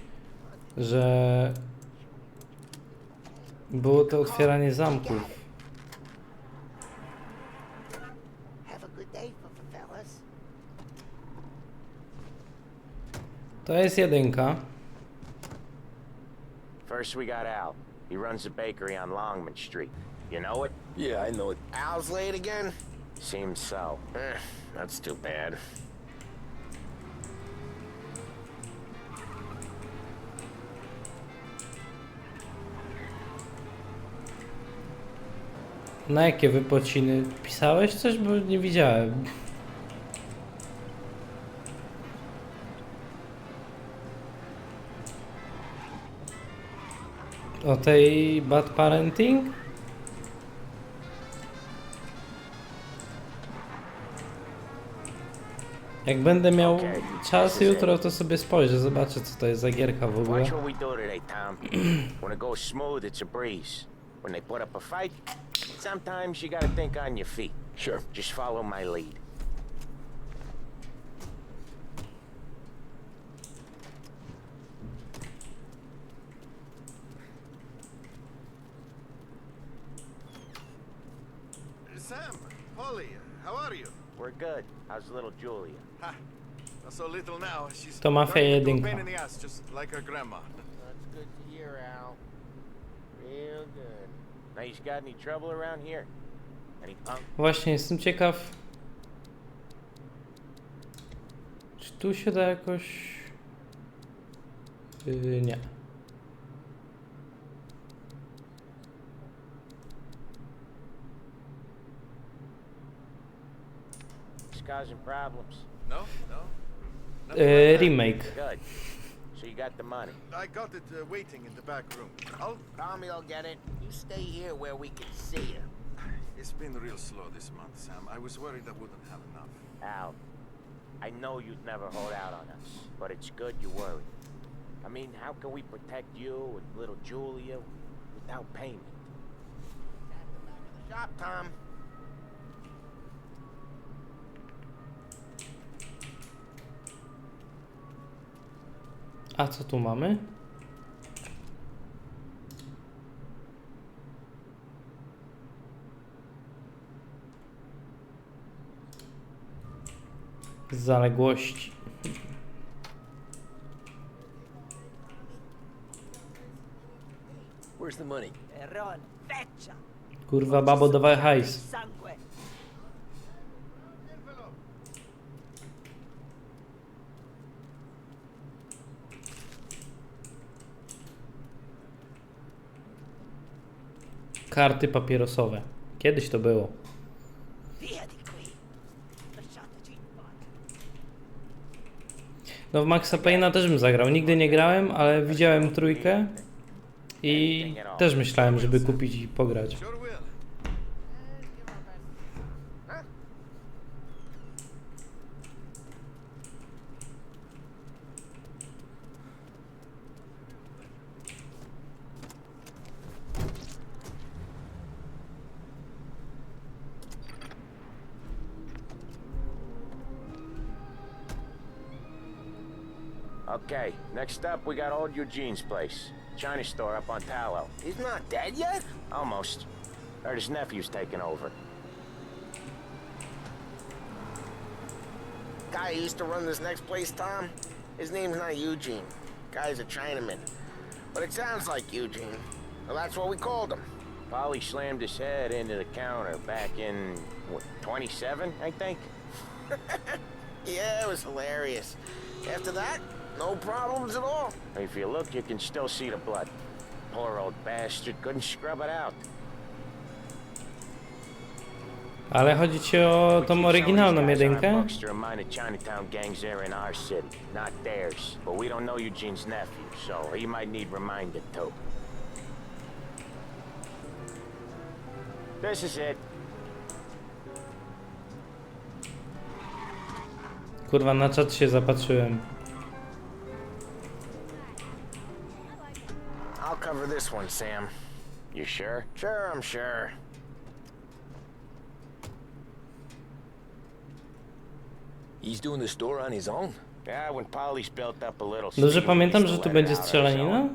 że było to otwieranie zamków. Have a good day, fellas. To jest jedynka. First we got Al. He runs a bakery on Longman Street. You know it? Yeah, I know it. Al's late again? Seems so. That's too bad. Na jakie wypociny? Pisałeś coś? Bo nie widziałem. O tej bad parenting? Jak będę miał czas jutro, to sobie spojrzę, zobaczę co to jest za gierka w ogóle. Watch what we do today, Tom. When it goes smooth, it's a breeze. When they put up a fight, sometimes you gotta think on your feet. Sure. Just follow my lead. Sam, Polly, how are you? We're good. How's little Julia? Ha, not so little now. She's To Mafia turning into a Jedynka. pain in the ass, just like her grandma. That's good to hear, Al. Real good. Now, you got any trouble around here? Any punk? Właśnie jestem ciekaw, czy tu się da jakoś... nie. Just causing problems. No, no. Remake. Good. So you got the money. I got it waiting in the back room. Tommy will get it. You stay here where we can see you. It's been real slow this month, Sam. I was worried I wouldn't have enough. Al, I know you'd never hold out on us, but it's good you worry. I mean, how can we protect you and little Julia without payment? Shop, Tom. A co tu mamy? Zaległości. Where's the money? Kurwa, babo, dawaj hajs. Karty papierosowe. Kiedyś to było. No w Maxa Payne'a też bym zagrał. Nigdy nie grałem, ale widziałem trójkę i też myślałem, żeby kupić i pograć. Okay, next up we got old Eugene's place. China store up on Tallow. He's not dead yet? Almost. Heard his nephew's taking over. Guy who used to run this next place, Tom? His name's not Eugene. Guy's a Chinaman. But it sounds like Eugene. Well, that's what we called him. Polly slammed his head into the counter back in, what, 27, I think? Yeah, it was hilarious. After that, no problems at all. If you look, you can still see the blood. Poor old bastard couldn't scrub it out. Ale chodzi ci o tą oryginalną jedynkę? Chinatown gangs there in our city, not theirs. But we don't know Eugene's nephew, so he might need reminded too. This is it. Kurwa, na czat się zapatrzyłem. I'll cover this one, Sam. You sure? Sure, I'm sure. He's doing the store on his own? Yeah, when Polly's built up a little. Dobrze pamiętam, że tu będzie strzelanina?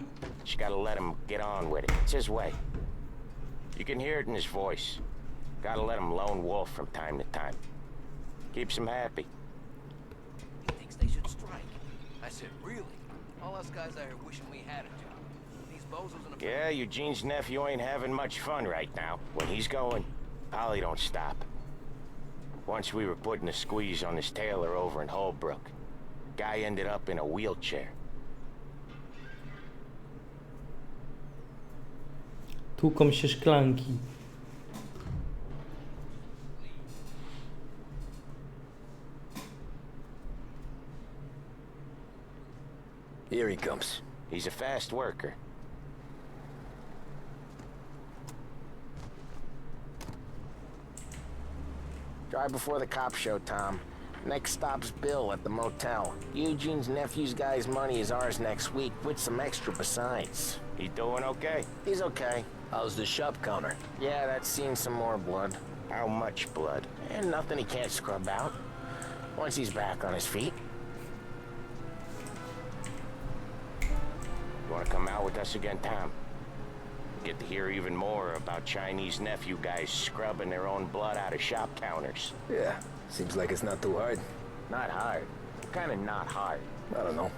You gotta let him get on with it. It's his way. You can hear it in his voice. Gotta let him lone wolf from time to time. Keeps him happy. He thinks they should strike. I said, really? All us guys out here wishing we had a job. These bozos in the... Yeah, Eugene's nephew ain't having much fun right now. When he's going, Polly don't stop. Once we were putting a squeeze on this tailor over in Holbrook. Guy ended up in a wheelchair. Tłuką się szklanki. Here he comes. He's a fast worker. Drive before the cops show, Tom. Next stop's Bill at the motel. Eugene's nephew's guy's money is ours next week, with some extra besides. He doing okay? He's okay. How's the shop counter? Yeah, that's seen some more blood. How much blood? And nothing he can't scrub out. Once he's back on his feet. You wanna come out with us again, Tom? Get to hear even more about Chinese nephew guys scrubbing their own blood out of shop counters. Yeah, seems like it's not too hard. Not hard. Kinda not hard. I don't know.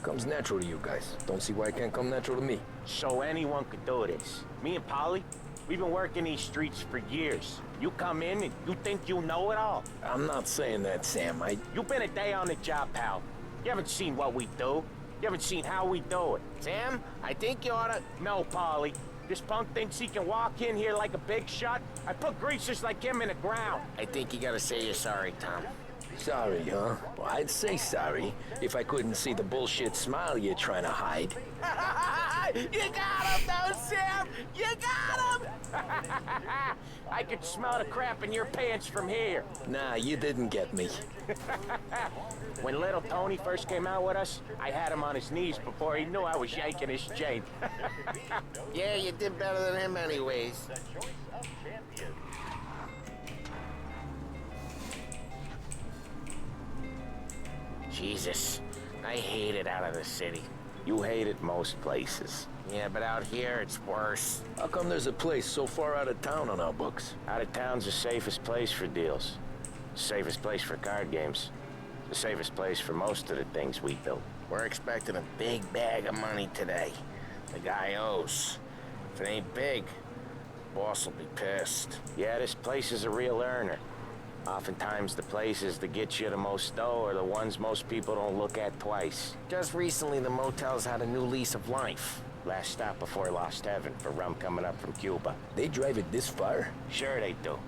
Comes natural to you guys. Don't see why it can't come natural to me. So anyone could do this. Me and Polly, we've been working these streets for years. You come in and you think you know it all. I'm not saying that, Sam. You've been a day on the job, pal. You haven't seen what we do. You haven't seen how we do it. Sam, I think you oughta... No, Polly. This punk thinks he can walk in here like a big shot. I put greasers like him in the ground. I think you gotta say you're sorry, Tom. Sorry, huh? Well, I'd say sorry if I couldn't see the bullshit smile you're trying to hide. You got him, though, Sam! You got him! I could smell the crap in your pants from here. Nah, you didn't get me. When little Tony first came out with us, I had him on his knees before he knew I was yanking his chain. Yeah, you did better than him anyways. Jesus, I hate it out of the city. You hate it most places. Yeah, but out here it's worse. How come there's a place so far out of town on our books? Out of town's the safest place for deals. The safest place for card games. The safest place for most of the things we built. We're expecting a big bag of money today. The guy owes. If it ain't big, boss will be pissed. Yeah, this place is a real earner. Oftentimes the places that get you the most dough are the ones most people don't look at twice. Just recently the motel's had a new lease of life. Last stop before Lost Heaven for rum coming up from Cuba. They drive it this far? Sure they do.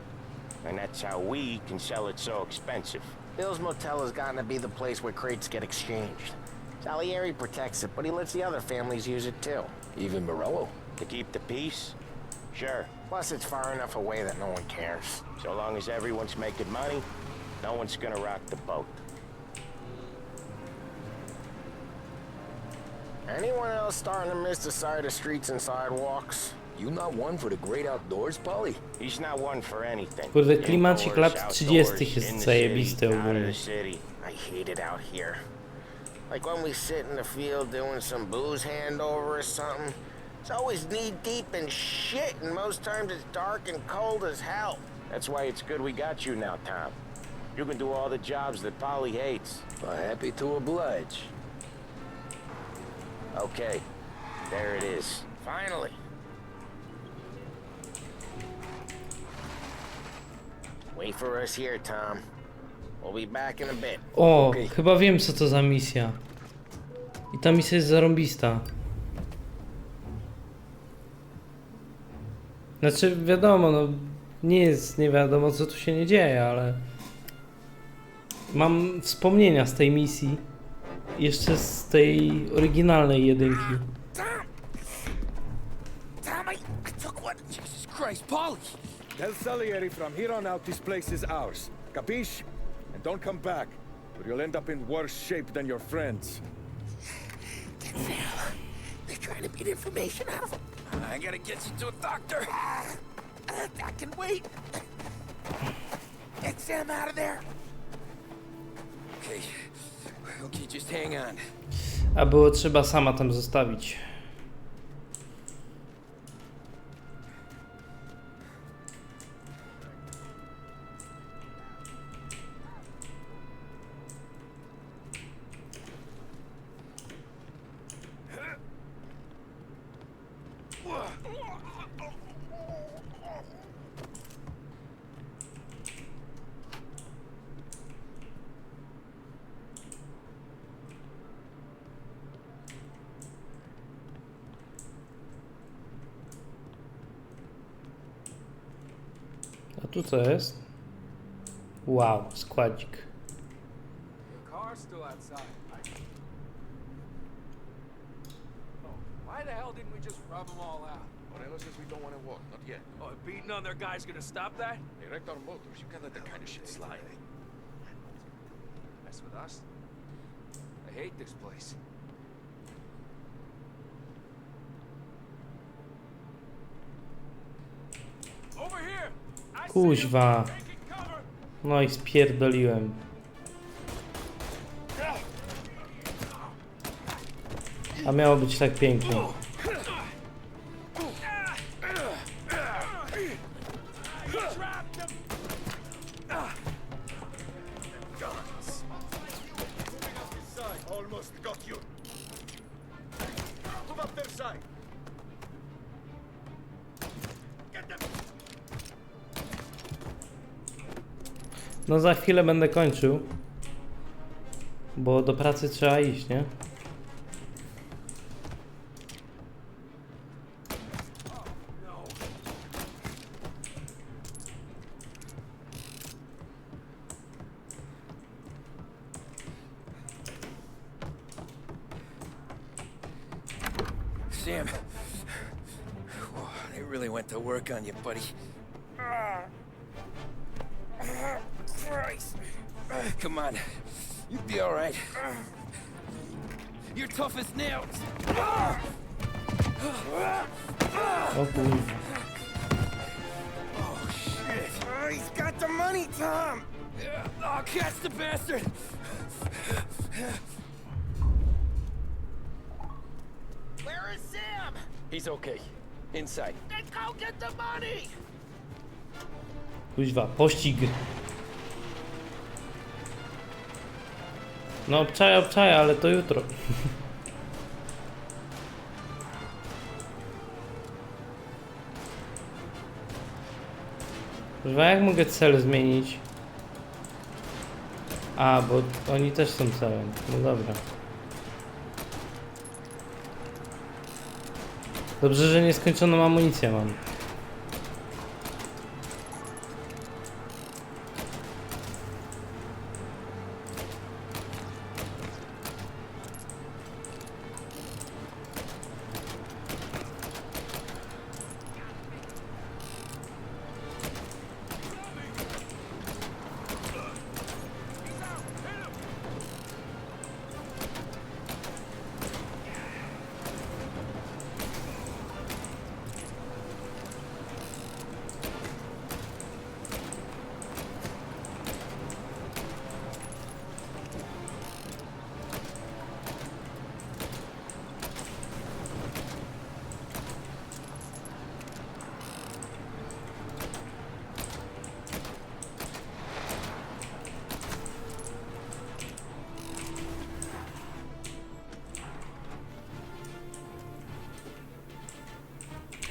And that's how we can sell it so expensive. Bill's Motel has gotten to be the place where crates get exchanged. Salieri protects it, but he lets the other families use it too. Even Morello? To keep the peace? Sure. Plus it's far enough away that no one cares. So long as everyone's making money, no one's gonna rock the boat. Anyone else starting to miss the side of streets and sidewalks? You not one for the great outdoors, Polly? He's not one for anything. Kurde, klimacik lat 30 jest zajebisty ogólnie. I hate it out here. Like when we sit in the field doing some booze handover or something. It's always knee-deep in shit, and most times it's dark and cold as hell. That's why it's good we got you now, Tom. You can do all the jobs that Polly hates. Happy to oblige. Okay, there it is. Finally. Wait for us here, Tom. We'll be back in a bit. O, chyba wiem co to za misja. I ta misja jest zarąbista. Znaczy wiadomo, no nie wiadomo co tu się nie dzieje, ale mam wspomnienia z tej misji. Jeszcze z tej oryginalnej jedynki. Tom, I took one. Jesus Christ, Polly! Tell Salieri from here on out this place is ours. Capiche? And don't come back, or you'll end up in worse shape than your friends. Get Sam. They're trying to beat information out of him. I gotta get you to a doctor. I can wait. Get Sam out of there. Okay, just hang on. A było trzeba sama tam zostawić. A tu co jest? Wow, składzik. Why the hell didn't we just rub them all out? Morello says we don't want to walk, not yet. Oh, beating on their guys gonna stop that? They wrecked our motors. You can't let that kind of shit slide. Mess with us? I hate this place. Over here! Kuźwa. No i spierdoliłem. A miało być tak pięknie. Almost got you. Move up their side. Get them. No za chwilę będę kończył. Bo do pracy trzeba iść, nie? Sam. Whoa, they really went to work on you, buddy. Christ. Come on. You'll be all right. You're tough as nails. O kurwa. Oh, shit. He's got the money, Tom. I'll catch the bastard. Where is Sam? He's okay. Inside. Then go get the money! Kuźwa, pościg. No obczaja, ale to jutro. Kuźwa, jak mogę cel zmienić? A, bo oni też są celem. No dobra. Dobrze, że nieskończoną amunicję mam.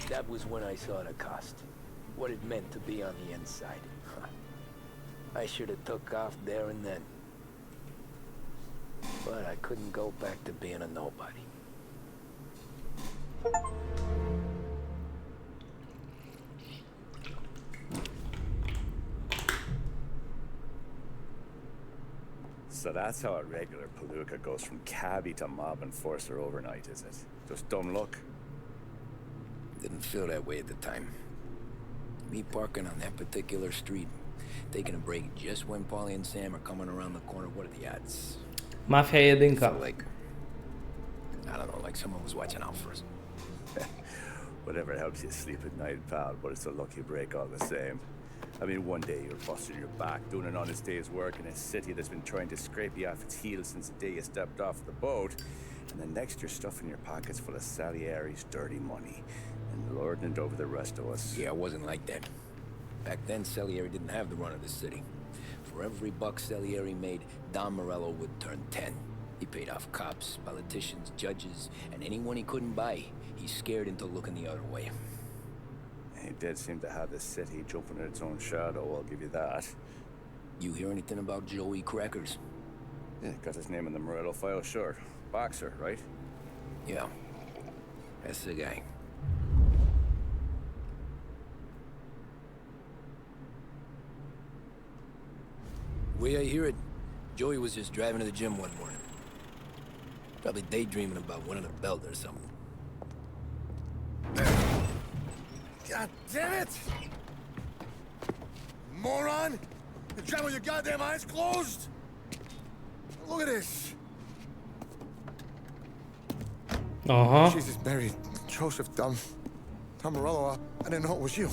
That was when I saw the cost. What it meant to be on the inside. I should have took off there and then. But I couldn't go back to being a nobody. So that's how a regular palooka goes from cabbie to mob enforcer overnight, is it? Just dumb luck? Didn't feel that way at the time. Me parking on that particular street, taking a break just when Paulie and Sam are coming around the corner. What are the odds? Mafia Edycja. Felt like, I don't know, like someone was watching out for us. Whatever helps you sleep at night, pal, but it's a lucky break all the same. I mean, one day you're busting your back, doing an honest day's work in a city that's been trying to scrape you off its heels since the day you stepped off the boat, and then next you're stuffing your pockets full of Salieri's dirty money and lording it over the rest of us. Yeah, it wasn't like that. Back then, Salieri didn't have the run of the city. For every buck Salieri made, Don Morello would turn 10. He paid off cops, politicians, judges, and anyone he couldn't buy, he scared into looking the other way. He did seem to have the city jumping in its own shadow, I'll give you that. You hear anything about Joey Crackers? Yeah, got his name in the Morello file, sure. Boxer, right? Yeah, that's the guy. The way I hear it, Joey was just driving to the gym one morning. Probably daydreaming about winning a belt or something. God damn it! Moron! You're driving with your goddamn eyes closed? Look at this! Jesus, Mary, Joseph, Tom Morello, I didn't know it was you.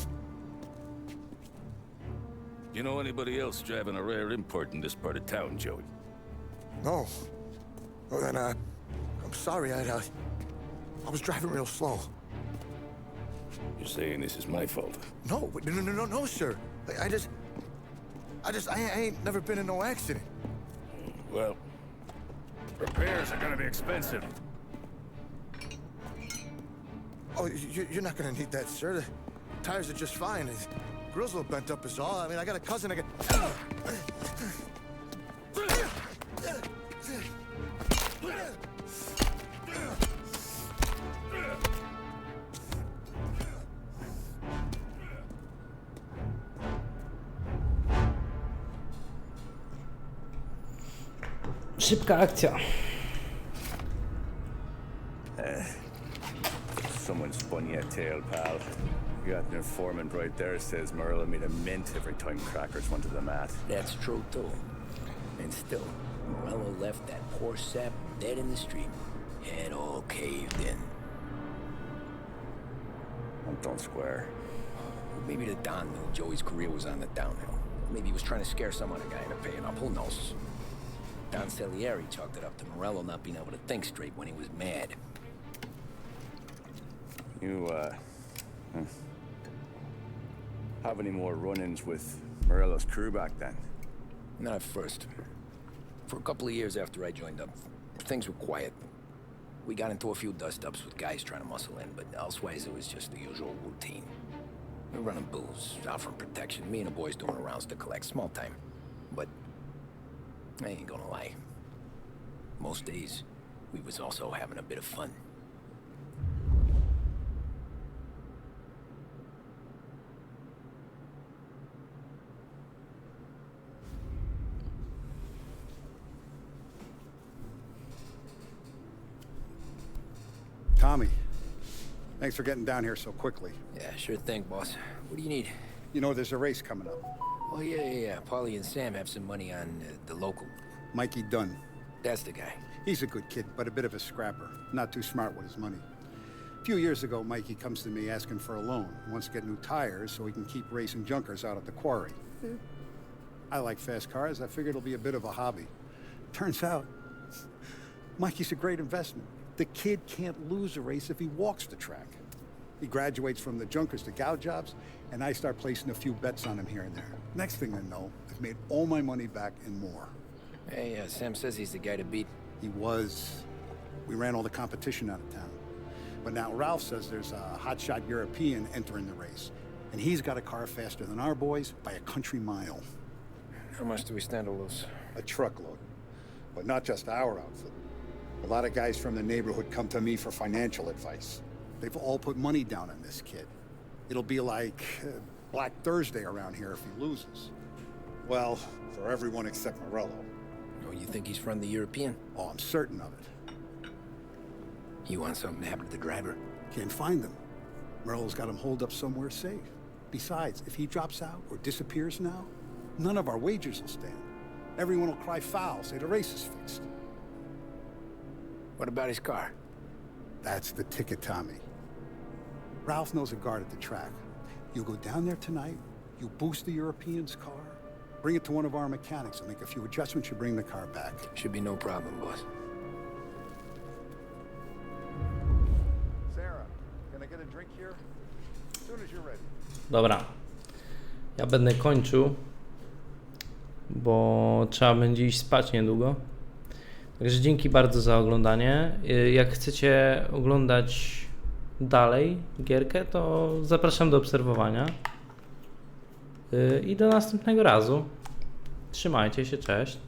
You know anybody else driving a rare import in this part of town, Joey? No. Well, then, I'm sorry, I was driving real slow. You're saying this is my fault? No, no, sir. I ain't never been in no accident. Well, repairs are gonna be expensive. Oh, you're not gonna need that, sir. The tires are just fine. The grill's a little bent up is all. I mean, I got a cousin I can... Szybka akcja. Someone spun you a tail, pal. You got an informant right there says Morello made a mint every time crackers went to the mat. That's true, too. And still, Morello left that poor sap dead in the street. Head all caved in. Don't square. Maybe the Don knew Joey's career was on the downhill. Maybe he was trying to scare some other guy into paying up. Who knows? Don Salieri chalked it up to Morello not being able to think straight when he was mad. You, have any more run-ins with Morello's crew back then? Not at first. For a couple of years after I joined up, things were quiet. We got into a few dust-ups with guys trying to muscle in, but elsewise it was just the usual routine. We were running booze, out from protection, me and the boys doing rounds to collect, small time. But I ain't gonna lie. Most days, we was also having a bit of fun. Tommy, thanks for getting down here so quickly. Yeah, sure thing, boss. What do you need? You know, there's a race coming up. Oh, yeah. Paulie and Sam have some money on the local. Mikey Dunn. That's the guy. He's a good kid, but a bit of a scrapper. Not too smart with his money. A few years ago, Mikey comes to me asking for a loan. He wants to get new tires so he can keep racing junkers out at the quarry. I like fast cars. I figured it'll be a bit of a hobby. Turns out, Mikey's a great investment. The kid can't lose a race if he walks the track. He graduates from the junkers to gal jobs, and I start placing a few bets on him here and there. Next thing I know, I've made all my money back and more. Hey, Sam says he's the guy to beat. He was. We ran all the competition out of town. But now Ralph says there's a hotshot European entering the race, and he's got a car faster than our boys by a country mile. How much do we stand to lose? A truckload. But not just our outfit. A lot of guys from the neighborhood come to me for financial advice. They've all put money down on this kid. It'll be like Black Thursday around here if he loses. Well, for everyone except Morello. Oh, you think he's from the European? Oh, I'm certain of it. You want something to happen to the driver? Can't find him. Morello's got him holed up somewhere safe. Besides, if he drops out or disappears now, none of our wagers will stand. Everyone will cry foul, say the race is fixed. What about his car? That's the ticket, Tommy. Ralph knows a guard at the track. You go down there tonight, you boost the European's car, bring it to one of our mechanics, and make a few adjustments, you bring the car back. Should be no problem, boss. Sarah, can I get a drink here? As soon as you're ready. Dobra. Ja będę kończył, bo trzeba będzie iść spać niedługo. Także dzięki bardzo za oglądanie. Jak chcecie oglądać dalej gierkę, to zapraszam do obserwowania. I do następnego razu. Trzymajcie się, cześć.